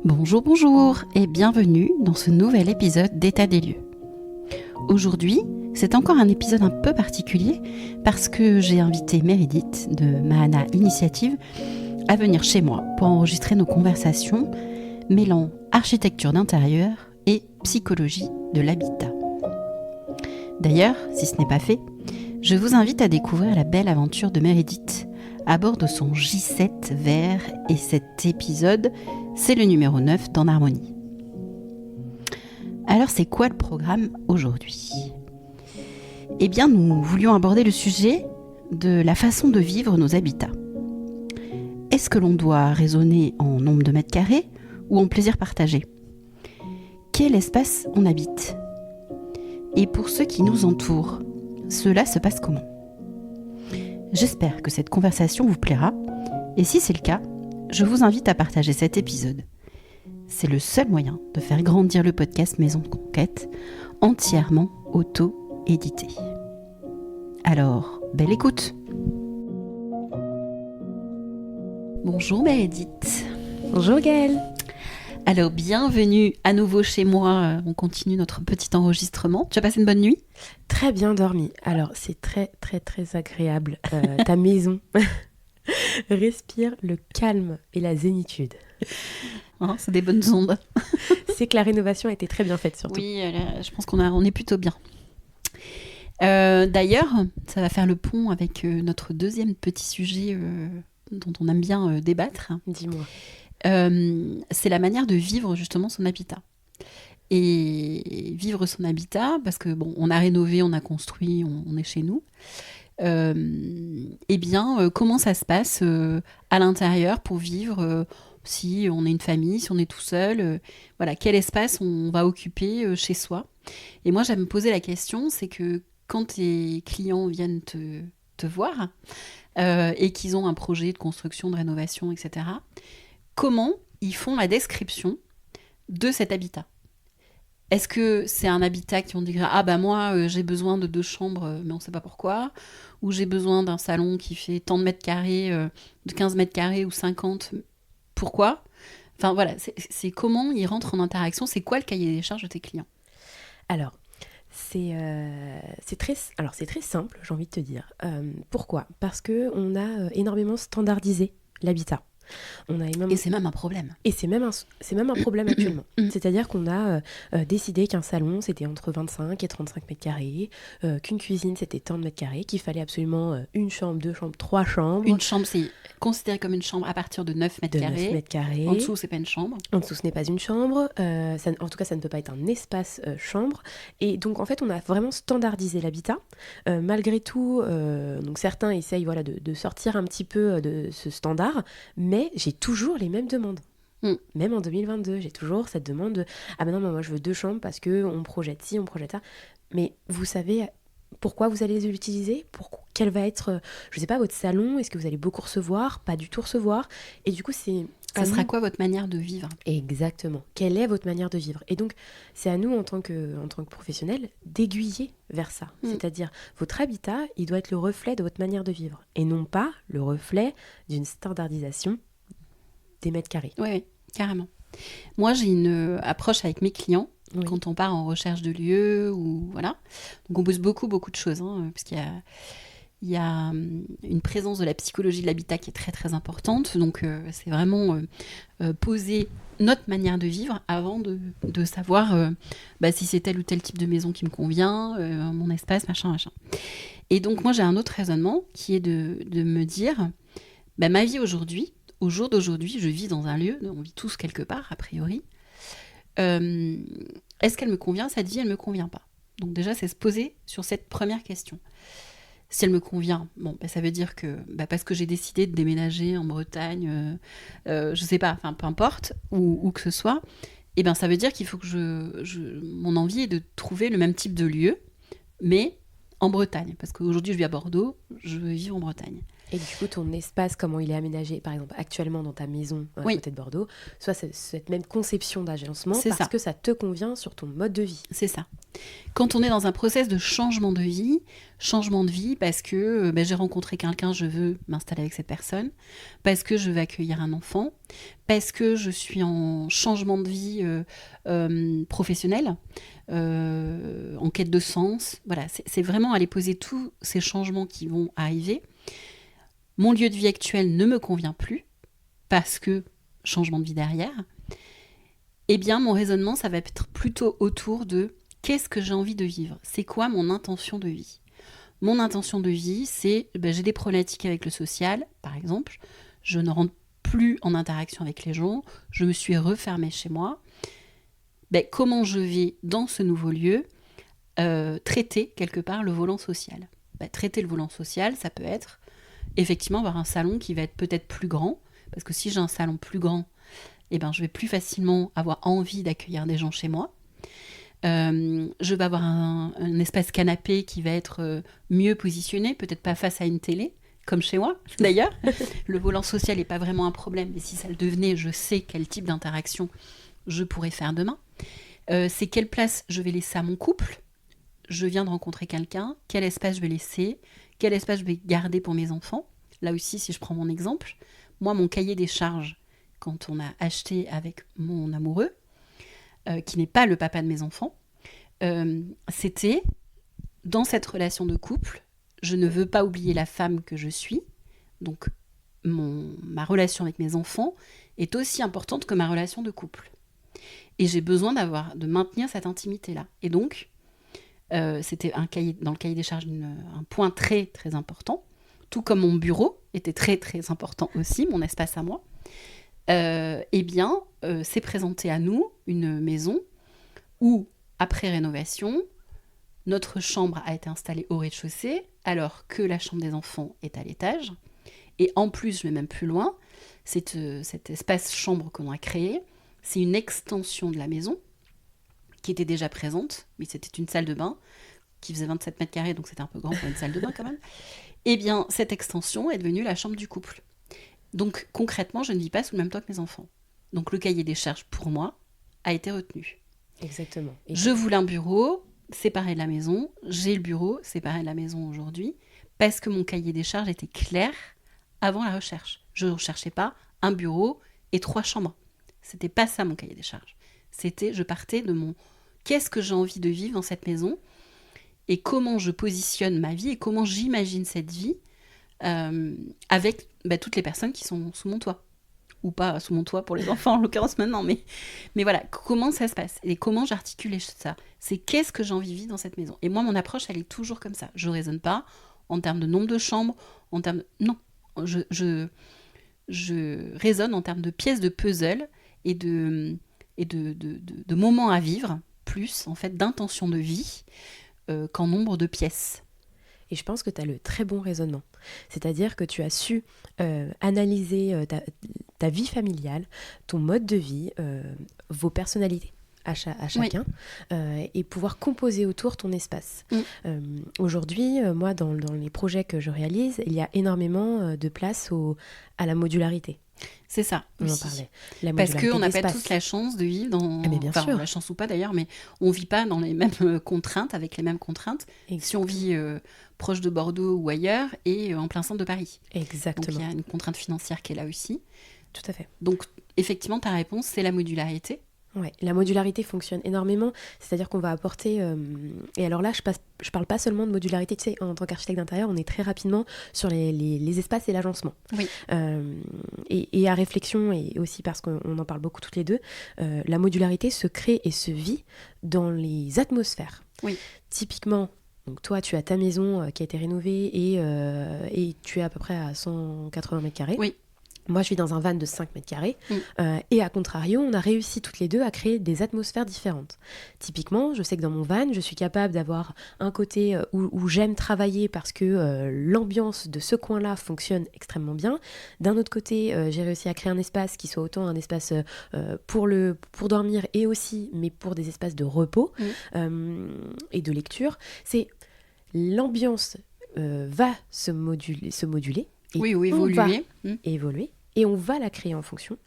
Bonjour et bienvenue dans ce nouvel épisode d'État des lieux. Aujourd'hui, c'est encore un épisode un peu particulier parce que j'ai invité Meredith de Mahana Initiative à venir chez moi pour enregistrer nos conversations mêlant architecture d'intérieur et psychologie de l'habitat. D'ailleurs, si ce n'est pas fait, je vous invite à découvrir la belle aventure de Meredith à bord de son J7 vert et cet épisode, c'est le numéro 9 d'En Harmonie. Alors c'est quoi le programme aujourd'hui ? Eh bien nous voulions aborder le sujet de la façon de vivre nos habitats. Est-ce que l'on doit raisonner en nombre de mètres carrés ou en plaisir partagé ? Quel espace on habite ? Et pour ceux qui nous entourent, cela se passe comment ? J'espère que cette conversation vous plaira, et si c'est le cas, je vous invite à partager cet épisode. C'est le seul moyen de faire grandir le podcast Maison de Conquête, entièrement auto-édité. Alors, belle écoute. Bonjour Meredith. Bonjour Gaëlle. Alors, bienvenue à nouveau chez moi. On continue notre petit enregistrement. Tu as passé une bonne nuit ? Très bien dormi. Alors, c'est très agréable. Ta maison respire le calme et la zénitude. Hein, c'est des bonnes ondes. C'est que la rénovation a été très bien faite, surtout. Oui, je pense qu'on est plutôt bien. D'ailleurs, ça va faire le pont avec notre deuxième petit sujet dont on aime bien débattre. Dis-moi. C'est la manière de vivre justement son habitat. Et vivre son habitat, parce que bon, on a rénové, on a construit, on est chez nous. Comment ça se passe à l'intérieur pour vivre si on est une famille, si on est tout seul, voilà, quel espace on va occuper chez soi. Et moi, j'aime me poser la question, c'est que quand tes clients viennent te voir et qu'ils ont un projet de construction, de rénovation, etc., comment ils font la description de cet habitat ? Est-ce que c'est un habitat qui vont dire « Ah bah moi, j'ai besoin de 2 chambres, mais on ne sait pas pourquoi » ou « J'ai besoin d'un salon qui fait tant de mètres carrés, de 15 mètres carrés ou 50, pourquoi ?» Enfin voilà, c'est comment ils rentrent en interaction, c'est quoi le cahier des charges de tes clients ? Alors, c'est très simple, j'ai envie de te dire. Pourquoi ? Parce qu'on a énormément standardisé l'habitat. Et c'est même un problème. Et c'est même un problème actuellement. C'est-à-dire qu'on a décidé qu'un salon, c'était entre 25 et 35 mètres carrés, qu'une cuisine, c'était tant de mètres carrés, qu'il fallait absolument une chambre, 2 chambres, 3 chambres. Une chambre, c'est considéré comme une chambre à partir de 9 mètres carrés. 9 mètres carrés. En dessous, c'est pas une chambre. En dessous, ce n'est pas une chambre. En tout cas, ça ne peut pas être un espace chambre. Et donc, en fait, on a vraiment standardisé l'habitat. Malgré tout, donc certains essayent de sortir un petit peu de ce standard, mais j'ai toujours les mêmes demandes. Même en 2022, j'ai toujours cette demande de « Ah ben non, moi je veux 2 chambres parce qu'on projette ci, on projette ça. » Mais vous savez pourquoi vous allez les utiliser ? Quel va être, je sais pas, votre salon ? Est-ce que vous allez beaucoup recevoir ? Pas du tout recevoir ? Et du coup, ça sera quoi votre manière de vivre ? Exactement. Quelle est votre manière de vivre ? Et donc, c'est à nous, en tant que professionnels, d'aiguiller vers ça. C'est-à-dire, votre habitat, il doit être le reflet de votre manière de vivre. Et non pas le reflet d'une standardisation des mètres carrés. Oui, carrément. Moi, j'ai une approche avec mes clients quand on part en recherche de lieux ou voilà. Donc, on bosse beaucoup de choses, parce qu'il y a une présence de la psychologie de l'habitat qui est très importante. Donc, c'est vraiment poser notre manière de vivre avant de savoir si c'est tel ou tel type de maison qui me convient, mon espace, machin. Et donc, moi, j'ai un autre raisonnement qui est de me dire, ma vie aujourd'hui, au jour d'aujourd'hui, je vis dans un lieu, on vit tous quelque part, a priori. Est-ce qu'elle me convient ? Cette vie, elle ne me convient pas. Donc déjà, c'est se poser sur cette première question. Si elle me convient, ça veut dire que parce que j'ai décidé de déménager en Bretagne, je sais pas, enfin peu importe, où que ce soit, ça veut dire qu'il faut que mon envie est de trouver le même type de lieu, mais en Bretagne. Parce qu'aujourd'hui, je vis à Bordeaux, je veux vivre en Bretagne. Et du coup, ton espace, comment il est aménagé, par exemple, actuellement dans ta maison à Oui, côté de Bordeaux, soit cette même conception d'agencement c'est parce ça, que ça te convient sur ton mode de vie. c'est ça. Quand on est dans un process de changement de vie parce que j'ai rencontré quelqu'un, je veux m'installer avec cette personne, parce que je veux accueillir un enfant, parce que je suis en changement de vie professionnel, en quête de sens. Voilà, c'est vraiment aller poser tous ces changements qui vont arriver. Mon lieu de vie actuel ne me convient plus parce que changement de vie derrière. Eh bien, mon raisonnement, ça va être plutôt autour de qu'est-ce que j'ai envie de vivre? C'est quoi mon intention de vie? Mon intention de vie, c'est j'ai des problématiques avec le social, par exemple. Je ne rentre plus en interaction avec les gens. Je me suis refermée chez moi. Comment je vais, dans ce nouveau lieu, traiter quelque part le volant social? Traiter le volant social, ça peut être effectivement avoir un salon qui va être peut-être plus grand. Parce que si j'ai un salon plus grand, je vais plus facilement avoir envie d'accueillir des gens chez moi. Je vais avoir un espace canapé qui va être mieux positionné, peut-être pas face à une télé, comme chez moi d'ailleurs. Le volant social n'est pas vraiment un problème, mais si ça le devenait, je sais quel type d'interaction je pourrais faire demain. C'est quelle place je vais laisser à mon couple. Je viens de rencontrer quelqu'un, quel espace je vais laisser, quel espace je vais garder pour mes enfants. Là aussi, si je prends mon exemple, moi, mon cahier des charges, quand on a acheté avec mon amoureux, qui n'est pas le papa de mes enfants, c'était dans cette relation de couple, je ne veux pas oublier la femme que je suis, donc ma relation avec mes enfants est aussi importante que ma relation de couple. Et j'ai besoin de maintenir cette intimité-là. Et donc, c'était dans le cahier des charges un point très très important, tout comme mon bureau était très très important aussi, mon espace à moi. C'est présenté à nous une maison où, après rénovation, notre chambre a été installée au rez-de-chaussée, alors que la chambre des enfants est à l'étage. Et en plus, je vais même plus loin, cet espace chambre qu'on a créé, c'est une extension de la maison qui était déjà présente, mais c'était une salle de bain qui faisait 27 mètres carrés, donc c'était un peu grand pour une salle de bain quand même. Eh bien, cette extension est devenue la chambre du couple. Donc concrètement, je ne vis pas sous le même toit que mes enfants. Donc le cahier des charges, pour moi, a été retenu. Exactement. Et je voulais un bureau séparé de la maison. J'ai le bureau séparé de la maison aujourd'hui parce que mon cahier des charges était clair avant la recherche. Je ne recherchais pas un bureau et 3 chambres. C'était pas ça mon cahier des charges. Je partais de mon qu'est-ce que j'ai envie de vivre dans cette maison et comment je positionne ma vie et comment j'imagine cette vie avec toutes les personnes qui sont sous mon toit. Ou pas sous mon toit pour les enfants en l'occurrence maintenant, mais voilà, comment ça se passe et comment j'articule ça. C'est qu'est-ce que j'ai envie de vivre dans cette maison. Et moi, mon approche, elle est toujours comme ça. Je ne raisonne pas en termes de nombre de chambres, en termes de... Non, je raisonne en termes de pièces de puzzle et de moments à vivre, plus en fait d'intention de vie qu'en nombre de pièces. Et je pense que tu as le très bon raisonnement. C'est-à-dire que tu as su analyser ta vie familiale, ton mode de vie, vos personnalités à chacun, et pouvoir composer autour ton espace. Aujourd'hui, moi, dans les projets que je réalise, il y a énormément de place à la modularité. C'est ça. On en parlait. Parce qu'on n'a pas tous la chance de vivre dans... bien sûr. La chance ou pas d'ailleurs, mais on ne vit pas dans les mêmes contraintes, avec les mêmes contraintes. Exactement. Si on vit proche de Bordeaux ou ailleurs et en plein centre de Paris. Exactement. Donc il y a une contrainte financière qui est là aussi. Tout à fait. Donc effectivement, ta réponse, c'est la modularité. Ouais, la modularité fonctionne énormément, c'est-à-dire qu'on va apporter... Et alors là, je parle pas seulement de modularité, tu sais, en tant qu'architecte d'intérieur, on est très rapidement sur les espaces et l'agencement. Oui. Et à réflexion, et aussi parce qu'on en parle beaucoup toutes les deux, la modularité se crée et se vit dans les atmosphères. Oui. Typiquement, donc toi, tu as ta maison qui a été rénovée et tu es à peu près à 180 mètres carrés. Oui. Moi, je suis dans un van de 5 mètres carrés. Et à contrario, on a réussi toutes les deux à créer des atmosphères différentes. Typiquement, je sais que dans mon van, je suis capable d'avoir un côté où j'aime travailler parce que l'ambiance de ce coin-là fonctionne extrêmement bien. D'un autre côté, j'ai réussi à créer un espace qui soit autant un espace pour dormir et aussi, mais pour des espaces de repos et de lecture. C'est l'ambiance va se moduler, Et Oui, ou on va évoluer. évoluer et on va la créer en fonction.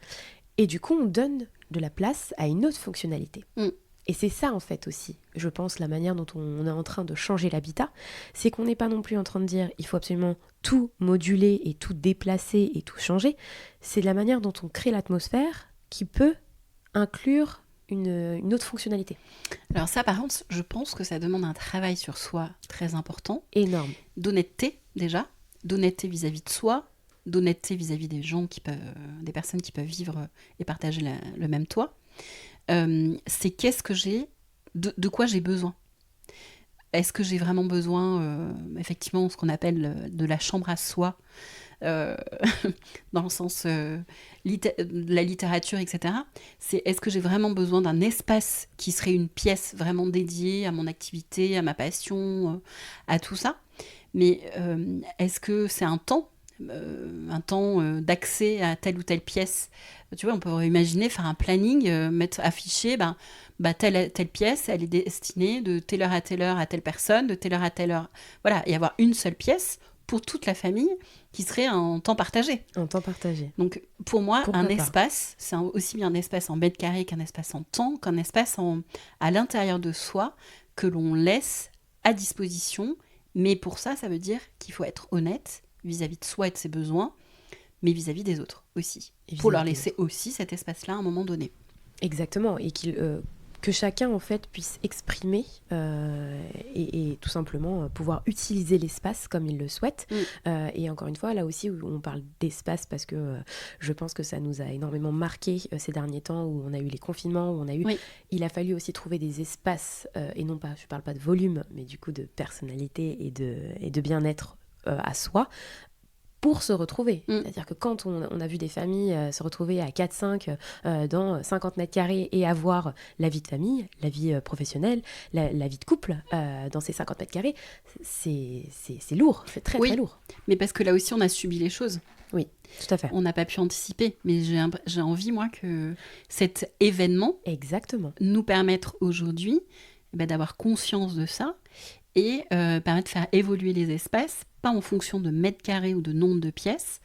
Et du coup, on donne de la place à une autre fonctionnalité. Mm. Et c'est ça, en fait, aussi, je pense, la manière dont on est en train de changer l'habitat, c'est qu'on n'est pas non plus en train de dire il faut absolument tout moduler et tout déplacer et tout changer. C'est la manière dont on crée l'atmosphère qui peut inclure une autre fonctionnalité. Alors ça, par contre, je pense que ça demande un travail sur soi très important. Énorme. D'honnêteté, déjà. D'honnêteté vis-à-vis de soi. D'honnêteté vis-à-vis des gens des personnes qui peuvent vivre et partager le même toit. C'est qu'est-ce que j'ai, de quoi j'ai besoin. Est-ce que j'ai vraiment besoin, effectivement, ce qu'on appelle de la chambre à soi, euh, dans le sens de la littérature, etc. C'est est-ce que j'ai vraiment besoin d'un espace qui serait une pièce vraiment dédiée à mon activité, à ma passion, à tout ça. Mais est-ce que c'est un temps d'accès à telle ou telle pièce. Tu vois, on peut imaginer faire un planning, afficher, telle pièce, elle est destinée de telle heure à telle personne, de telle à telle heure. Voilà, et avoir une seule pièce pour toute la famille qui serait un temps partagé. Un temps partagé. Donc, pour moi, Pourquoi un pas espace, c'est aussi bien un espace en mètre carré qu'un espace en temps, qu'un espace à l'intérieur de soi que l'on laisse à disposition. Mais pour ça, ça veut dire qu'il faut être honnête vis-à-vis de soi et de ses besoins, mais vis-à-vis des autres aussi. Pour leur laisser aussi cet espace-là à un moment donné. Exactement, et que chacun en fait puisse exprimer et tout simplement pouvoir utiliser l'espace comme il le souhaite. Et encore une fois, là aussi où on parle d'espace, parce que je pense que ça nous a énormément marqué ces derniers temps où on a eu les confinements, où il a fallu aussi trouver des espaces, et non pas, je parle pas de volume, mais du coup de personnalité et de bien-être à soi, pour se retrouver. C'est-à-dire que quand on a vu des familles se retrouver à 4-5 dans 50 mètres carrés et avoir la vie de famille, la vie professionnelle, la vie de couple dans ces 50 mètres carrés, c'est lourd, c'est très très lourd. Mais parce que là aussi on a subi les choses. Oui, tout à fait. On n'a pas pu anticiper, mais j'ai envie, moi, que cet événement nous permette aujourd'hui d'avoir conscience de ça et permettre de faire évoluer les espaces, pas en fonction de mètres carrés ou de nombre de pièces,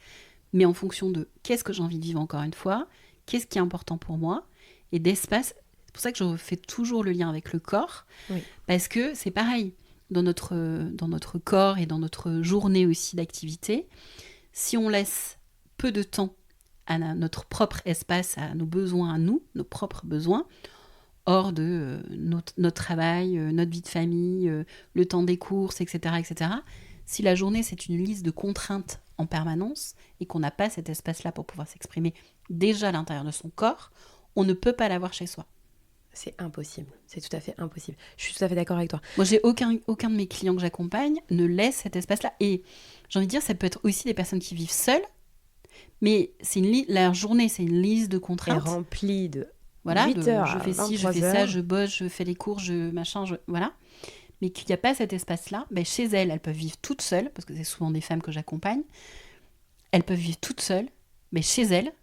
mais en fonction de qu'est-ce que j'ai envie de vivre encore une fois, qu'est-ce qui est important pour moi, et d'espace. C'est pour ça que je fais toujours le lien avec le corps, parce que c'est pareil, dans notre corps et dans notre journée aussi d'activité, si on laisse peu de temps à notre propre espace, à nos besoins à nous, nos propres besoins, hors de notre travail, notre vie de famille, le temps des courses, etc., etc. Si la journée, c'est une liste de contraintes en permanence et qu'on n'a pas cet espace-là pour pouvoir s'exprimer déjà à l'intérieur de son corps, on ne peut pas l'avoir chez soi. C'est impossible, c'est tout à fait impossible. Je suis tout à fait d'accord avec toi. Moi, j'ai aucun de mes clients que j'accompagne ne laisse cet espace-là. Et j'ai envie de dire, ça peut être aussi des personnes qui vivent seules, mais la journée, c'est une liste de contraintes. Et remplie de... Voilà, 8 heures je fais ci, je fais ça, je bosse, je fais les cours, voilà. Mais qu'il n'y a pas cet espace-là, chez elles peuvent vivre toutes seules, parce que c'est souvent des femmes que j'accompagne, elles peuvent vivre toutes seules, mais chez elles,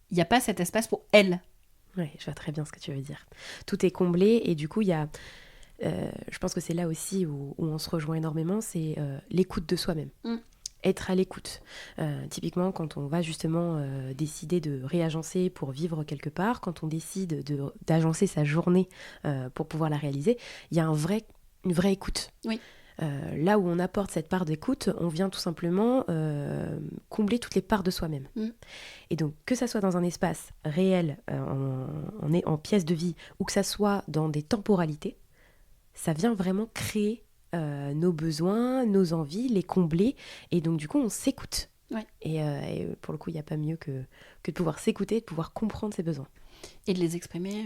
il n'y a pas cet espace pour elles. Oui, je vois très bien ce que tu veux dire. Tout est comblé et du coup, il y a... je pense que c'est là aussi où on se rejoint énormément, c'est l'écoute de soi-même. Être à l'écoute. Typiquement, quand on va justement décider de réagencer pour vivre quelque part, quand on décide d'agencer sa journée pour pouvoir la réaliser, il y a une vraie écoute. Oui. Là où on apporte cette part d'écoute, on vient tout simplement combler toutes les parts de soi-même. Et donc, que ça soit dans un espace réel, en pièce de vie, ou que ça soit dans des temporalités, ça vient vraiment créer nos besoins, nos envies, les combler, et donc du coup on s'écoute. Et pour le coup il n'y a pas mieux que de pouvoir s'écouter, de pouvoir comprendre ses besoins. Et de les exprimer.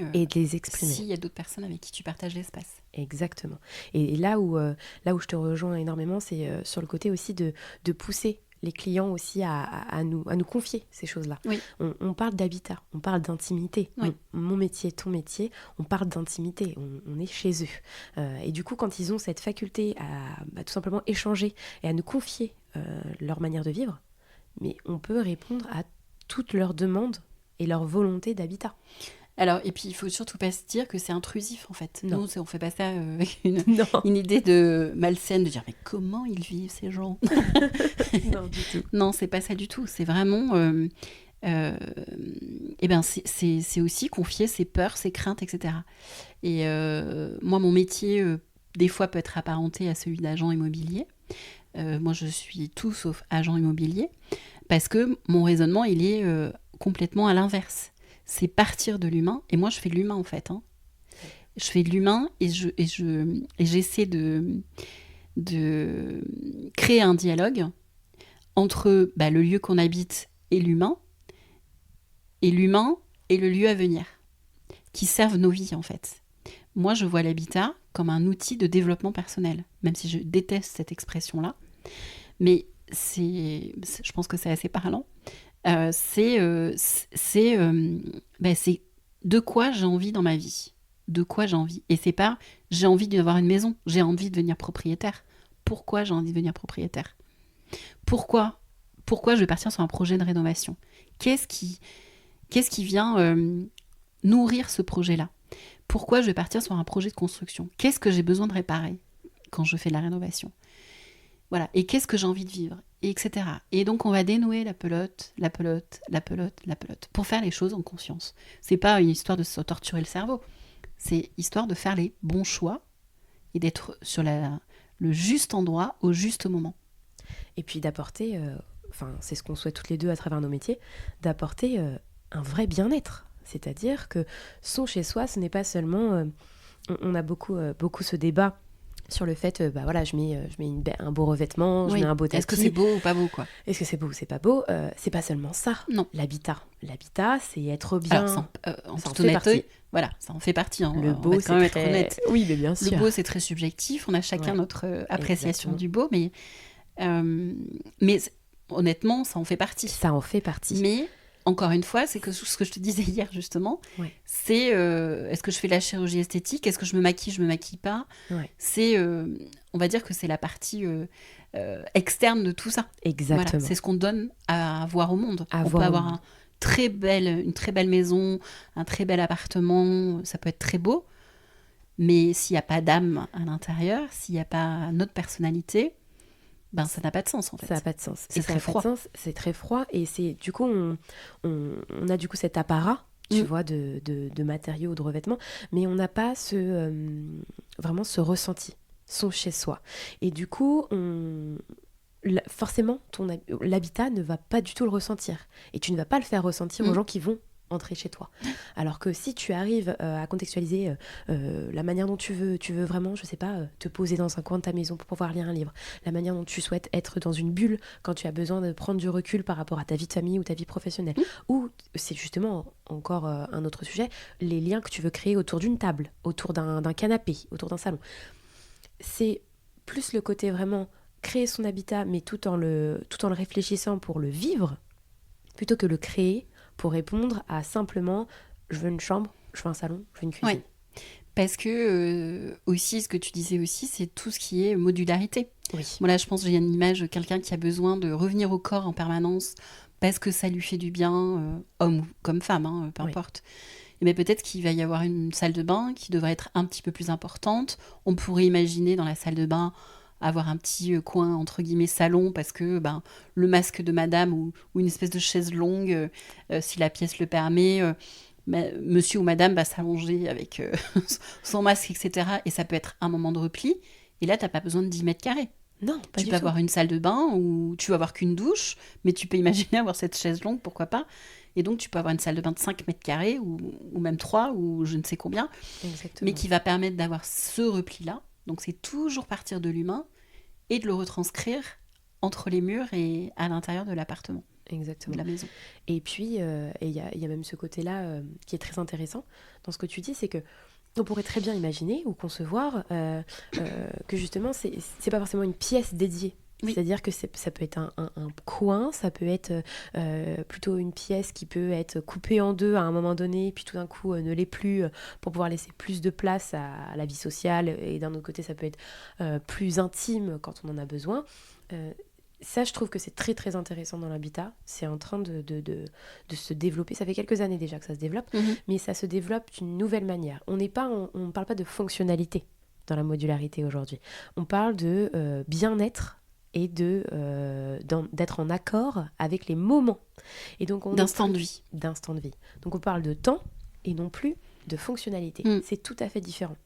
S'il y a d'autres personnes avec qui tu partages l'espace. Exactement. Et là où je te rejoins énormément, c'est sur le côté aussi de pousser les clients aussi à nous confier ces choses-là. On parle d'habitat, on parle d'intimité. Mon métier, ton métier, on parle d'intimité, on est chez eux. Et du coup, quand ils ont cette faculté à tout simplement échanger et à nous confier leur manière de vivre, mais on peut répondre à toutes leurs demandes et leur volonté d'habitat. Alors, et puis, il faut surtout pas se dire que c'est intrusif, en fait. Non. Nous, on fait pas ça avec une, Non. une idée de malsaine, de dire, mais comment ils vivent, ces gens? Non, du tout. Non, c'est pas ça du tout. C'est vraiment... euh, eh ben, c'est aussi confier ses peurs, ses craintes, etc. Et moi, mon métier, des fois, peut être apparenté à celui d'agent immobilier. Moi, je suis tout sauf agent immobilier, parce que mon raisonnement, il est complètement à l'inverse. C'est partir de l'humain, et moi, je fais de l'humain, en fait. Hein. Je fais de l'humain, et j'essaie de créer un dialogue entre le lieu qu'on habite et l'humain et le lieu à venir, qui servent nos vies, en fait. Moi, je vois l'habitat comme un outil de développement personnel, même si je déteste cette expression-là. Mais je pense que c'est assez parlant. C'est de quoi j'ai envie dans ma vie. De quoi j'ai envie. Et c'est pas j'ai envie d'avoir une maison, j'ai envie de devenir propriétaire. Pourquoi j'ai envie de devenir propriétaire? Pourquoi je vais partir sur un projet de rénovation? Qu'est-ce qui vient nourrir ce projet-là? Pourquoi je vais partir sur un projet de construction? Qu'est-ce que j'ai besoin de réparer quand je fais de la rénovation? Voilà. Et qu'est-ce que j'ai envie de vivre? Et etc. Et donc, on va dénouer la pelote, pour faire les choses en conscience. C'est pas une histoire de se torturer le cerveau. C'est histoire de faire les bons choix et d'être sur le juste endroit au juste moment. Et puis d'apporter, c'est ce qu'on souhaite toutes les deux à travers nos métiers, d'apporter un vrai bien-être. C'est-à-dire que son chez-soi, ce n'est pas seulement... on a beaucoup ce débat sur le fait, je mets un beau revêtement, je mets un beau tapis. Est-ce que c'est beau ou pas beau, quoi? Est-ce que c'est beau ou c'est pas beau? C'est pas seulement ça. Non. L'habitat, c'est être bien. Alors, en ça en toute fait honnêteté, partie. voilà, ça en fait partie. Hein. Le On beau, va quand même être très... honnête. Oui, mais bien sûr. Le beau, c'est très subjectif. On a chacun notre appréciation Exactement. du beau, mais honnêtement, ça en fait partie. Ça en fait partie. Mais encore une fois, c'est que ce que je te disais hier justement, Ouais. c'est est-ce que je fais de la chirurgie esthétique? Est-ce que je me maquille pas? Ouais. C'est, on va dire que c'est la partie externe de tout ça. Exactement. Voilà, c'est ce qu'on donne à voir au monde. À on voir peut au avoir monde. une très belle maison, un très bel appartement, ça peut être très beau, mais s'il n'y a pas d'âme à l'intérieur, s'il n'y a pas notre personnalité, ça n'a pas de sens en fait. Ça n'a pas de sens. C'est très froid. C'est très froid et c'est du coup on a du coup cet apparat, tu vois, de matériaux, de revêtements, mais on n'a pas vraiment ce ressenti, son chez soi. Et du coup forcément l'habitat ne va pas du tout le ressentir et tu ne vas pas le faire ressentir aux gens qui vont entrer chez toi. Alors que si tu arrives à contextualiser la manière dont tu veux vraiment, je sais pas, te poser dans un coin de ta maison pour pouvoir lire un livre, la manière dont tu souhaites être dans une bulle quand tu as besoin de prendre du recul par rapport à ta vie de famille ou ta vie professionnelle, ou c'est justement encore un autre sujet, les liens que tu veux créer autour d'une table, autour d'un canapé, autour d'un salon. C'est plus le côté vraiment créer son habitat, mais tout en le réfléchissant pour le vivre, plutôt que le créer pour répondre à simplement je veux une chambre, je veux un salon, je veux une cuisine. Oui. Parce que aussi, ce que tu disais aussi, c'est tout ce qui est modularité. Oui. Voilà, je pense que j'ai une image de quelqu'un qui a besoin de revenir au corps en permanence parce que ça lui fait du bien, homme ou comme femme, hein, peu importe. Mais peut-être qu'il va y avoir une salle de bain qui devrait être un petit peu plus importante. On pourrait imaginer dans la salle de bain avoir un petit coin, entre guillemets, salon, parce que le masque de madame ou une espèce de chaise longue, si la pièce le permet, monsieur ou madame va s'allonger avec son masque, etc. Et ça peut être un moment de repli. Et là, tu n'as pas besoin de 10 mètres carrés. Non, pas tu du peux tout. avoir une salle de bain où tu vas avoir qu'une douche, mais tu peux imaginer avoir cette chaise longue, pourquoi pas. Et donc, tu peux avoir une salle de bain de 5 mètres carrés ou même 3 ou je ne sais combien. Exactement. Mais qui va permettre d'avoir ce repli-là. Donc, c'est toujours partir de l'humain et de le retranscrire entre les murs et à l'intérieur de l'appartement. Exactement. De la maison. Et puis, il y a même ce côté-là qui est très intéressant dans ce que tu dis, c'est que on pourrait très bien imaginer ou concevoir que justement, c'est pas forcément une pièce dédiée. Oui. C'est-à-dire que ça peut être un coin, ça peut être plutôt une pièce qui peut être coupée en deux à un moment donné, puis tout d'un coup ne l'est plus pour pouvoir laisser plus de place à la vie sociale. Et d'un autre côté, ça peut être plus intime quand on en a besoin. Ça, je trouve que c'est très très intéressant dans l'habitat. C'est en train de se développer. Ça fait quelques années déjà que ça se développe, mais ça se développe d'une nouvelle manière. On ne parle pas de fonctionnalité dans la modularité aujourd'hui. On parle de bien-être et d'être en accord avec les moments. Et donc D'instant de vie. D'instant de vie. Donc on parle de temps et non plus de fonctionnalité. C'est tout à fait différent.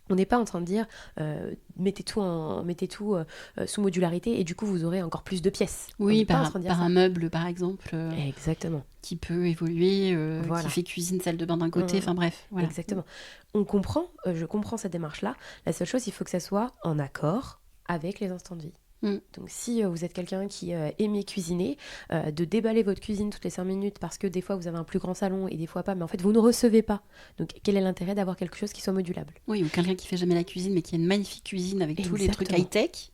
On n'est pas en train de dire mettez tout sous modularité et du coup vous aurez encore plus de pièces. Oui, par un meuble par exemple. Exactement. Qui peut évoluer, voilà. Qui fait cuisine, salle de bain d'un côté, enfin bref. Voilà. Exactement. Je comprends cette démarche-là. La seule chose, il faut que ça soit en accord avec les instants de vie. Donc si vous êtes quelqu'un qui aimait cuisiner, de déballer votre cuisine toutes les 5 minutes parce que des fois vous avez un plus grand salon et des fois pas, mais en fait vous ne recevez pas. Donc quel est l'intérêt d'avoir quelque chose qui soit modulable ? Oui, ou quelqu'un qui fait jamais la cuisine mais qui a une magnifique cuisine avec tous les trucs high-tech,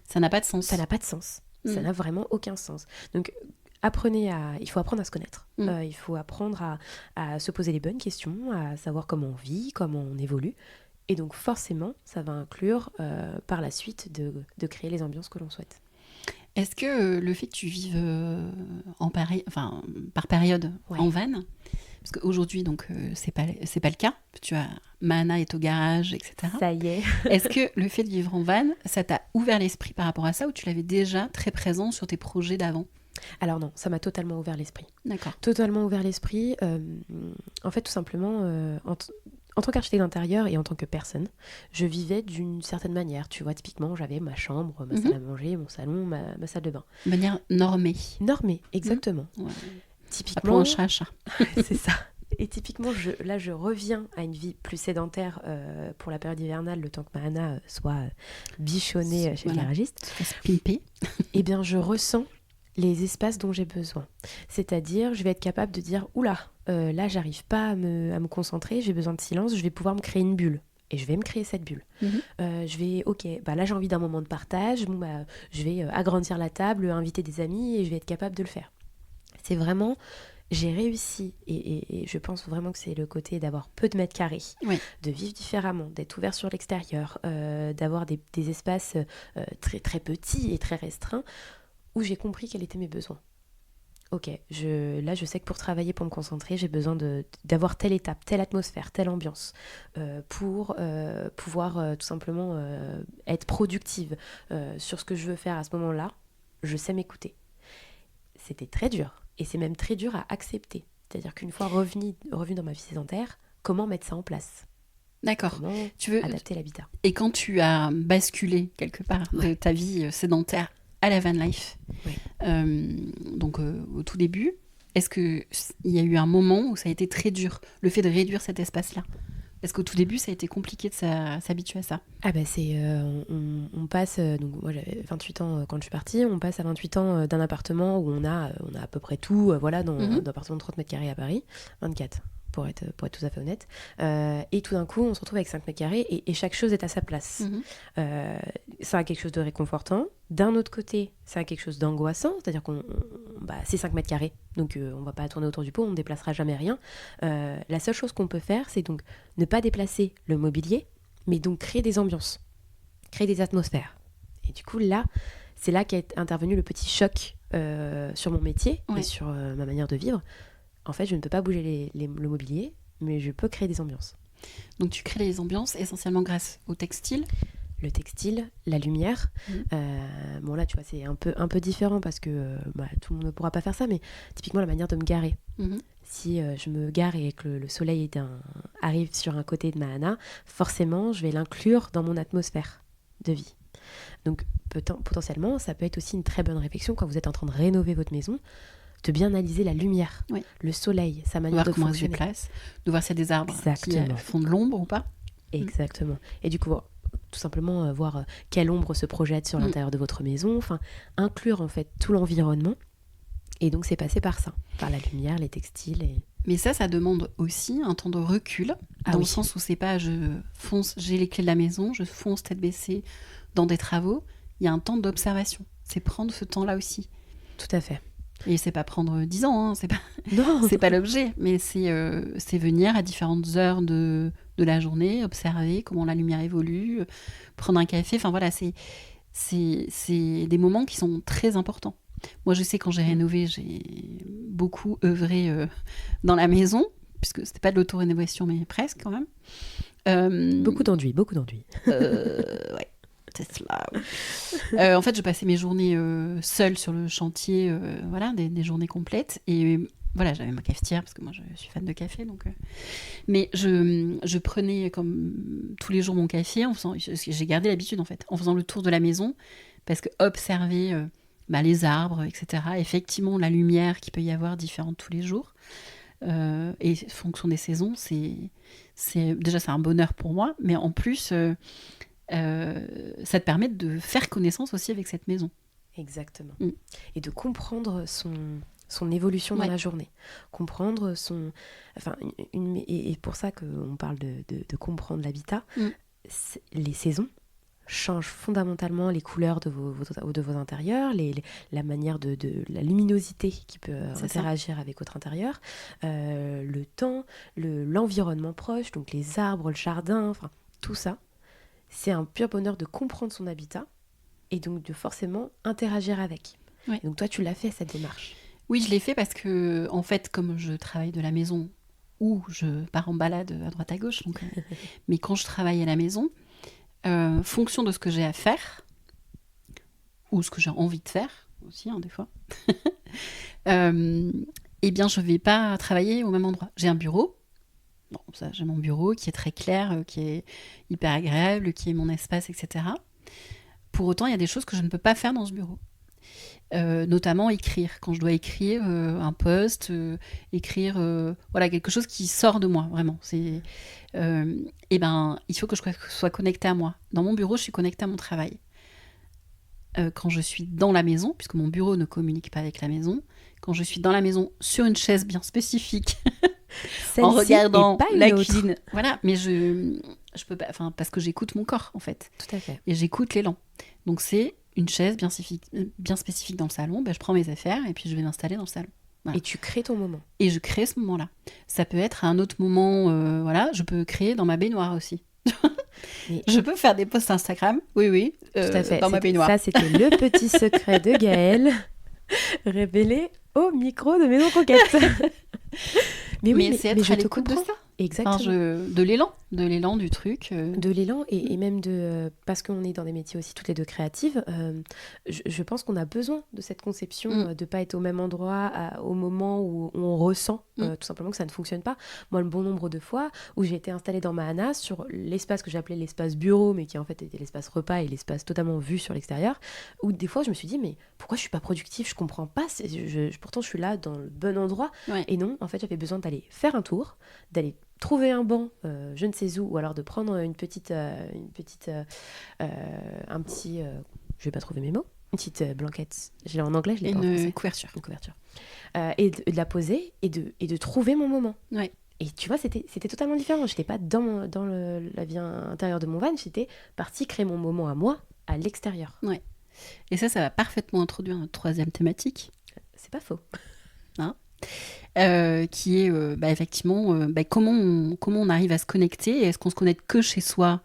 ça n'a pas de sens. Ça n'a pas de sens. Ça n'a vraiment aucun sens. Donc il faut apprendre à se connaître. Il faut apprendre à se poser les bonnes questions, à savoir comment on vit, comment on évolue. Et donc forcément, ça va inclure par la suite de créer les ambiances que l'on souhaite. Est-ce que le fait que tu vives par période en van, parce qu'aujourd'hui donc c'est pas le cas, tu as Mahana est au garage, etc. Ça y est. Est-ce que le fait de vivre en van, ça t'a ouvert l'esprit par rapport à ça ou tu l'avais déjà très présent sur tes projets d'avant ? Alors non, ça m'a totalement ouvert l'esprit. D'accord. Totalement ouvert l'esprit. En fait, tout simplement, en tant qu'architecte d'intérieur et en tant que personne, je vivais d'une certaine manière. Tu vois, typiquement, j'avais ma chambre, ma salle à manger, mon salon, ma salle de bain. De manière normée. Normée, exactement. Ouais. Typiquement, appelons un chat, chat. C'est ça. Et typiquement, je reviens à une vie plus sédentaire pour la période hivernale, le temps que Mahana soit bichonnée chez le garagiste. Pimper. Eh bien, je ressens les espaces dont j'ai besoin. C'est-à-dire, je vais être capable de dire, oula, là, j'arrive pas à me concentrer, j'ai besoin de silence, je vais pouvoir me créer une bulle. Et je vais me créer cette bulle. Là j'ai envie d'un moment de partage, je vais agrandir la table, inviter des amis et je vais être capable de le faire. C'est vraiment, j'ai réussi, et je pense vraiment que c'est le côté d'avoir peu de mètres carrés, de vivre différemment, d'être ouvert sur l'extérieur, d'avoir des espaces très, très petits et très restreints, où j'ai compris quels étaient mes besoins. Ok, je sais que pour travailler, pour me concentrer, j'ai besoin d'avoir telle étape, telle atmosphère, telle ambiance pour pouvoir tout simplement être productive sur ce que je veux faire à ce moment-là. Je sais m'écouter. C'était très dur, et c'est même très dur à accepter. C'est-à-dire qu'une fois revenu dans ma vie sédentaire, comment mettre ça en place ? D'accord. Comment adapter l'habitat ? Et quand tu as basculé quelque part de ta vie sédentaire à la van life, donc au tout début, est-ce qu'il y a eu un moment où ça a été très dur, le fait de réduire cet espace-là ? Est-ce qu'au tout début, ça a été compliqué de s'habituer à ça ? Ah bah on passe, donc moi j'avais 28 ans quand je suis partie, on passe à 28 ans d'un appartement où on a à peu près tout, dans un appartement de 30 mètres carrés à Paris, 24 pour être tout à fait honnête, et tout d'un coup on se retrouve avec 5 mètres carrés et chaque chose est à sa place. Ça a quelque chose de réconfortant. D'un autre côté, ça a quelque chose d'angoissant, c'est-à-dire c'est 5 mètres carrés, donc on va pas tourner autour du pot, on ne déplacera jamais rien. La seule chose qu'on peut faire, c'est donc ne pas déplacer le mobilier, mais donc créer des ambiances, créer des atmosphères. Et du coup, là, c'est là qu'est intervenu le petit choc sur mon métier et sur ma manière de vivre. En fait, je ne peux pas bouger le mobilier, mais je peux créer des ambiances. Donc tu crées les ambiances essentiellement grâce au textile ? Le textile, la lumière. Bon là, tu vois, c'est un peu différent parce que tout le monde ne pourra pas faire ça, mais typiquement la manière de me garer. Si je me gare et que le soleil arrive sur un côté de Mahana, forcément, je vais l'inclure dans mon atmosphère de vie. Donc potentiellement, ça peut être aussi une très bonne réflexion quand vous êtes en train de rénover votre maison, de bien analyser la lumière, le soleil, sa manière de fonctionner. Voir comment elle se déplace, de voir s'il y a des arbres qui font de l'ombre ou pas. Exactement. Et du coup, tout simplement voir quelle ombre se projette sur l'intérieur de votre maison, enfin inclure en fait tout l'environnement. Et donc c'est passé par ça, par la lumière, les textiles. Mais ça demande aussi un temps de recul, dans le sens où c'est pas j'ai les clés de la maison, je fonce tête baissée dans des travaux. Il y a un temps d'observation. C'est prendre ce temps-là aussi. Tout à fait. Et c'est pas prendre 10 ans, c'est pas, non. C'est pas l'objet, mais c'est venir à différentes heures de la journée, observer comment la lumière évolue, prendre un café, enfin voilà, c'est des moments qui sont très importants. Moi, je sais, quand j'ai rénové, j'ai beaucoup œuvré dans la maison, puisque c'était pas de l'auto-rénovation, mais presque quand même. Beaucoup d'enduit. Ouais, c'est cela. En fait, je passais mes journées seule sur le chantier, voilà, des journées complètes. Et voilà, j'avais ma cafetière, parce que moi, je suis fan de café. Donc, mais je prenais comme tous les jours mon café, j'ai gardé l'habitude, en fait, en faisant le tour de la maison, parce que observer les arbres, etc., effectivement, la lumière qu'il peut y avoir différente tous les jours, et en fonction des saisons, déjà, c'est un bonheur pour moi, mais en plus... ça te permet de faire connaissance aussi avec cette maison. Exactement. Et de comprendre son évolution dans la journée. Comprendre son... Enfin, et pour ça qu'on parle de comprendre l'habitat, les saisons changent fondamentalement les couleurs de vos intérieurs, la manière de la luminosité qui peut interagir avec votre intérieur, le temps, l'environnement proche, donc les arbres, le jardin, enfin, tout ça. C'est un pur bonheur de comprendre son habitat et donc de forcément interagir avec. Ouais. Donc toi, tu l'as fait, cette démarche? Oui, je l'ai fait parce que, en fait, comme je travaille de la maison ou je pars en balade à droite à gauche, donc, mais quand je travaille à la maison, fonction de ce que j'ai à faire ou ce que j'ai envie de faire aussi, des fois, eh bien, je ne vais pas travailler au même endroit. J'ai un bureau. Bon, ça, j'ai mon bureau qui est très clair, qui est hyper agréable, qui est mon espace, etc. Pour autant, il y a des choses que je ne peux pas faire dans ce bureau. Notamment écrire. Quand je dois écrire un post, écrire quelque chose qui sort de moi, vraiment. Il faut que je sois connectée à moi. Dans mon bureau, je suis connectée à mon travail. Quand je suis dans la maison, puisque mon bureau ne communique pas avec la maison, quand je suis dans la maison sur une chaise bien spécifique, en regardant la cuisine, voilà, mais je peux pas, parce que j'écoute mon corps, en fait. Tout à fait. Et j'écoute l'élan. Donc c'est une chaise bien spécifique dans le salon, je prends mes affaires et puis je vais m'installer dans le salon. Voilà. Et tu crées ton moment. Et je crée ce moment-là. Ça peut être à un autre moment, je peux créer dans ma baignoire aussi. Je peux faire des posts Instagram, oui, tout à fait. Dans ma baignoire. Ça, c'était le petit secret de Gaëlle, révélé au micro de Maison Conquête. mais c'est être à l'écoute de ça. Exactement. De l'élan du truc. De l'élan et même parce qu'on est dans des métiers aussi toutes les deux créatives, je pense qu'on a besoin de cette conception de ne pas être au même endroit au moment où on ressent tout simplement que ça ne fonctionne pas. Moi, le bon nombre de fois où j'ai été installée dans ma Hana sur l'espace que j'appelais l'espace bureau, mais qui en fait était l'espace repas et l'espace totalement vu sur l'extérieur, où des fois je me suis dit mais pourquoi je suis pas productive, je comprends pas, pourtant je suis là dans le bon endroit. Ouais. Et non, en fait j'avais besoin d'aller faire un tour, d'aller trouver un banc, je ne sais où, ou alors de prendre un petit, je vais pas trouver mes mots, une petite blanquette, je l'ai en anglais, je l'ai pas en français. Une couverture. Et de la poser et de trouver mon moment. Ouais. Et tu vois, c'était totalement différent. Je n'étais pas dans la vie intérieure de mon van, j'étais partie créer mon moment à moi, à l'extérieur. Ouais. Et ça va parfaitement introduire notre troisième thématique. C'est pas faux. Hein, qui est effectivement comment on arrive à se connecter. Est-ce qu'on se connecte que chez soi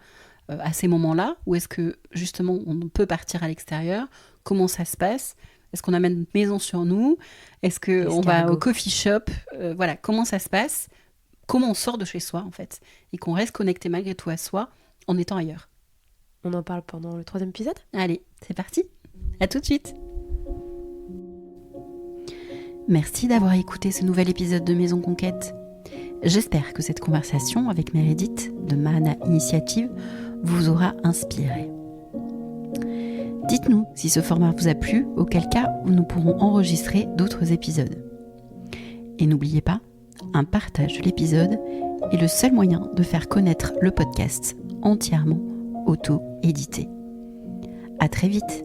à ces moments-là, ou est-ce que justement on peut partir à l'extérieur? Comment ça se passe? Est-ce qu'on amène notre maison sur nous? Est-ce qu'on va au coffee shop? Voilà, comment ça se passe? Comment on sort de chez soi, en fait, et qu'on reste connecté malgré tout à soi en étant ailleurs? On en parle pendant le 3e épisode? Allez, c'est parti. À tout de suite. Merci d'avoir écouté ce nouvel épisode de Maison Conquête. J'espère que cette conversation avec Meredith de Ma Hana Initiative vous aura inspiré. Dites-nous si ce format vous a plu, auquel cas nous pourrons enregistrer d'autres épisodes. Et n'oubliez pas, un partage de l'épisode est le seul moyen de faire connaître le podcast entièrement auto-édité. À très vite.